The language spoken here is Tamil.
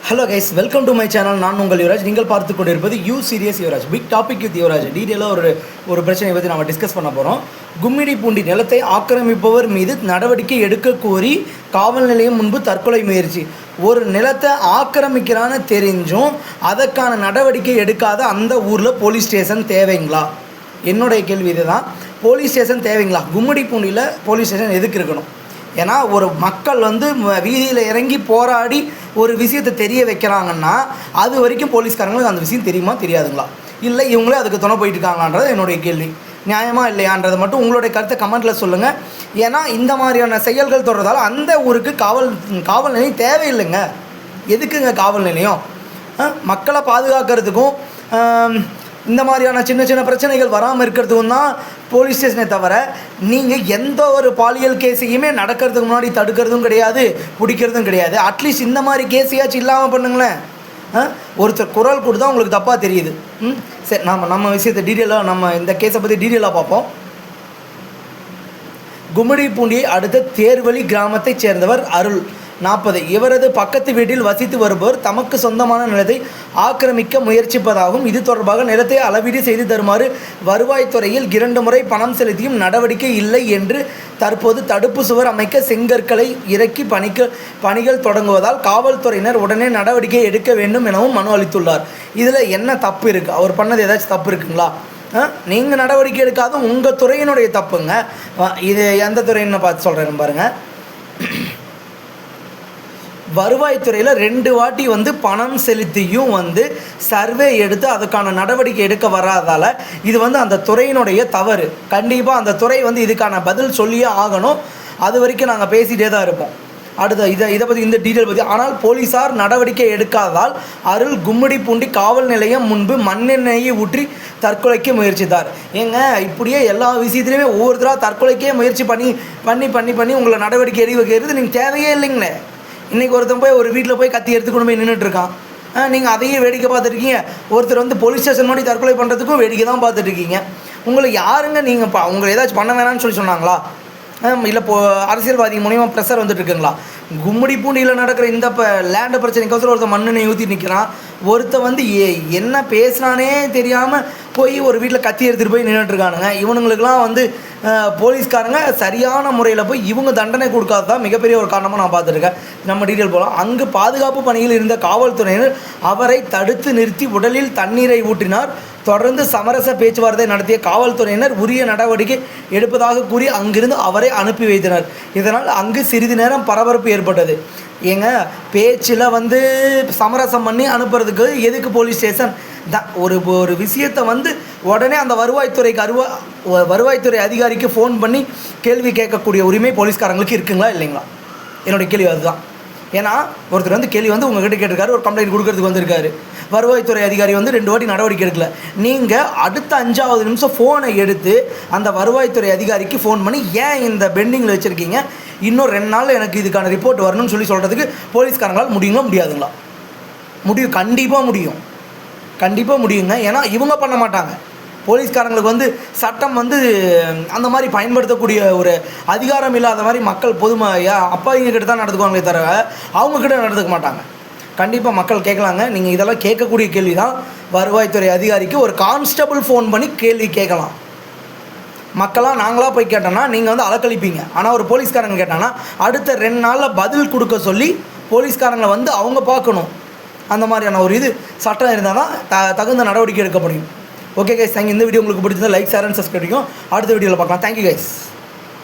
Hello guys, welcome to my channel. நான் உங்கள் யுவராஜ். நீங்கள் பார்த்து கொண்டு இருப்பது U series Yuvraj. Big topic with Yuvraj. டீட்டெயிலாக ஒரு பிரச்சனையை பற்றி நம்ம டிஸ்கஸ் பண்ண போகிறோம். கும்மிடிப்பூண்டி நிலத்தை ஆக்கிரமிப்பவர் மீது நடவடிக்கை எடுக்க கோரி காவல் நிலையம் முன்பு தற்கொலை முயற்சி. ஒரு நிலத்தை ஆக்கிரமிக்கிறான்னு தெரிஞ்சும் அதற்கான நடவடிக்கை எடுக்காத அந்த ஊரில் போலீஸ் ஸ்டேஷன் தேவைங்களா? என்னுடைய கேள்வி இதுதான். போலீஸ் ஸ்டேஷன் தேவைங்களா? கும்மிடிப்பூண்டியில் போலீஸ் ஸ்டேஷன் எதுக்கு இருக்கணும்? ஏன்னா ஒரு மக்கள் வீதியில் இறங்கி போராடி ஒரு விஷயத்தை தெரிய வைக்கிறாங்கன்னா அது வரைக்கும் போலீஸ்காரங்களுக்கு அந்த விஷயம் தெரியுமா தெரியாதுங்களா? இல்லை இவங்களே அதுக்கு துணை போயிட்டு இருக்காங்கன்றது என்னுடைய கேள்வி. நியாயமாக இல்லையான்றது மட்டும் உங்களுடைய கருத்தை கமெண்ட்டில் சொல்லுங்கள். ஏன்னா இந்த மாதிரியான செயல்கள் தொடர்றதால அந்த ஊருக்கு காவல் நிலையம் தேவையில்லைங்க. எதுக்குங்க காவல் நிலையம்? மக்களை பாதுகாக்கிறதுக்கும் இந்த மாதிரியான சின்ன சின்ன பிரச்சனைகள் வராமல் இருக்கிறதுக்கும் தான் போலீஸ் ஸ்டேஷனை தவிர நீங்கள் எந்த ஒரு பாலியல் கேஸையுமே நடக்கிறதுக்கு முன்னாடி தடுக்கிறதும் கிடையாது, பிடிக்கிறதும் கிடையாது. அட்லீஸ்ட் இந்த மாதிரி கேஸையாச்சும் இல்லாமல் பண்ணுங்களேன். ஒருத்தர் குரல் கொடுத்தா உங்களுக்கு தப்பாக தெரியுது. சரி, நம்ம விஷயத்தை டீட்டெயிலாக நம்ம இந்த கேஸை பற்றி டீட்டெயிலாக பார்ப்போம். கும்மிடிப்பூண்டியை அடுத்த தேர்வழி கிராமத்தைச் சேர்ந்தவர் அருள், 40. இவரது பக்கத்து வீட்டில் வசித்து வருபவர் தமக்கு சொந்தமான நிலத்தை ஆக்கிரமிக்க முயற்சிப்பதாகவும் இது தொடர்பாக நிலத்தை அளவீடு செய்து தருமாறு வருவாய்த்துறையில் 2 முறை பணம் செலுத்தியும் நடவடிக்கை இல்லை என்று தற்போது தடுப்பு சுவர் அமைக்க செங்கற்களை இறக்கி பணிகள் தொடங்குவதால் காவல்துறையினர் உடனே நடவடிக்கை எடுக்க வேண்டும் எனவும் மனு அளித்துள்ளார். இதில் என்ன தப்பு இருக்குது? அவர் பண்ணது ஏதாச்சும் தப்பு இருக்குங்களா? நீங்கள் நடவடிக்கை எடுக்காத உங்கள் துறையினுடைய தப்புங்க. இது எந்த துறைன்னு பார்த்து சொல்கிறேன்னு பாருங்கள். வருவாய்த்துறையில் 2 வாட்டி பணம் செலுத்தியும் சர்வே எடுத்து அதுக்கான நடவடிக்கை எடுக்க வராதால் இது அந்த துறையினுடைய தவறு. கண்டிப்பாக அந்த துறை இதுக்கான பதில் சொல்லியே ஆகணும். அது வரைக்கும் நாங்கள் பேசிகிட்டே தான் இருப்போம். அடுத்த இதை பற்றி இந்த டீட்டெயில் பற்றி. ஆனால் போலீஸார் நடவடிக்கை எடுக்காததால் அருள் கும்மிடிப்பூண்டி காவல் நிலையம் முன்பு மண்ணெண்ணெயை ஊற்றி தற்கொலைக்கு முயற்சித்தார். ஏங்க, இப்படியே எல்லா விஷயத்துலையுமே ஒவ்வொருத்தராக தற்கொலைக்கே முயற்சி பண்ணி உங்களை நடவடிக்கை எடுக்க வைக்கிறது நீங்கள் தேவையே இல்லைங்களே. இன்றைக்கி ஒருத்தன் போய் ஒரு வீட்டில் போய் கத்தி எடுத்துக்கொண்டு போய் நின்றுட்டுருக்கான். நீங்கள் அதையே வேடிக்கை பார்த்துருக்கீங்க. ஒருத்தர் போலீஸ் ஸ்டேஷன் மாதிரி தற்கொலை பண்ணுறதுக்கும் வேடிக்கை தான் பார்த்துட்ருக்கீங்க. உங்களை யாருங்க உங்களை ஏதாச்சும் பண்ண வேணான்னு சொன்னாங்களா? இல்லை அரசியல்வாதி மூலியமாக ப்ரெஷர் வந்துட்டுருக்குங்களா? கும்மிடிப்பூண்டியில் நடக்கிற இந்த லேண்டு பிரச்சனைக்கோசரம் ஒருத்தர் மண்ணெண்ணெய் ஊற்றி நிற்கிறான். ஒருத்தன் என்ன பேசுனானே தெரியாமல் போய் ஒரு வீட்டில் கத்தி எடுத்துகிட்டு போய் நின்றுட்டுருக்கானுங்க. இவனுங்களுக்கெல்லாம் போலீஸ்காரங்க சரியான முறையில் போய் இவங்க தண்டனை கொடுக்காது தான் மிகப்பெரிய ஒரு காரணமாக நான் பார்த்துருக்கேன். நம்ம டீட்டெயில் போகலாம். அங்கு பாதுகாப்பு பணியில் இருந்த காவல்துறையினர் அவரை தடுத்து நிறுத்தி உடலில் தண்ணீரை ஊற்றினார். தொடர்ந்து சமரச பேச்சுவார்த்தை நடத்திய காவல்துறையினர் உரிய நடவடிக்கை எடுப்பதாக கூறி அங்கிருந்து அவரை அனுப்பி வைத்தனர். இதனால் அங்கு சிறிது நேரம் பரபரப்பு ஏற்பட்டது. ஏங்க, பேச்சில் சமரசம் பண்ணி அனுப்புறதுக்கு எதுக்கு போலீஸ் ஸ்டேஷன்? ஒரு விஷயத்தை உடனே அந்த வருவாய்த்துறை அதிகாரிக்கு ஃபோன் பண்ணி கேள்வி கேட்கக்கூடிய உரிமை போலீஸ்காரங்களுக்கு இருக்குங்களா இல்லைங்களா? என்னுடைய கேள்வி அதுதான். ஏன்னா ஒருத்தர் கேள்வி உங்ககிட்ட கேட்டிருக்காரு, ஒரு கம்ப்ளைண்ட் கொடுக்கறதுக்கு வந்திருக்காரு. வருவாய்த்துறை அதிகாரி 2 வாட்டி நடவடிக்கை எடுக்கல. நீங்கள் அடுத்த 5வது நிமிஷம் ஃபோனை எடுத்து அந்த வருவாய்த்துறை அதிகாரிக்கு ஃபோன் பண்ணி ஏன் இந்த பெண்டிங்கில் வச்சுருக்கீங்க, இன்னும் 2 நாள் எனக்கு இதுக்கான ரிப்போர்ட் வரணும்னு சொல்கிறதுக்கு போலீஸ்காரங்களால் முடியுங்களா முடியாதுங்களா? முடியும், கண்டிப்பாக முடியுங்க. ஏன்னா இவங்க பண்ண மாட்டாங்க. போலீஸ்காரங்களுக்கு சட்டம் அந்த மாதிரி பயன்படுத்தக்கூடிய ஒரு அதிகாரம் இல்லாத மாதிரி மக்கள் அப்பாவிங்க கிட்ட தான் நடந்துக்குவாங்களே தவிர அவங்கக்கிட்ட நடந்துக்க மாட்டாங்க. கண்டிப்பாக மக்கள் கேட்கலாங்க. நீங்கள் இதெல்லாம் கேட்கக்கூடிய கேள்வி தான். வருவாய்த்துறை அதிகாரிக்கு ஒரு கான்ஸ்டபிள் ஃபோன் பண்ணி கேள்வி கேட்கலாம். மக்களாக நாங்களாக போய் கேட்டோன்னா நீங்கள் அலக்களிப்பீங்க. ஆனால் ஒரு போலீஸ்காரங்க கேட்டாங்கன்னா அடுத்த 2 நாளில் பதில் கொடுக்க சொல்லி போலீஸ்காரங்களை அவங்க பார்க்கணும். அந்த மாதிரியான ஒரு சட்டம் இருந்தால் தான் தகுந்த நடவடிக்கை எடுக்க முடியும். Okay guys, thank you. இந்த வீடியோ உங்களுக்கு பிடிச்சிருந்தா லைக், ஷேர் அண்ட் சப்ஸ்கிரைப். அடுத்த வீடியோவில் பார்க்கலாம். Thank you guys.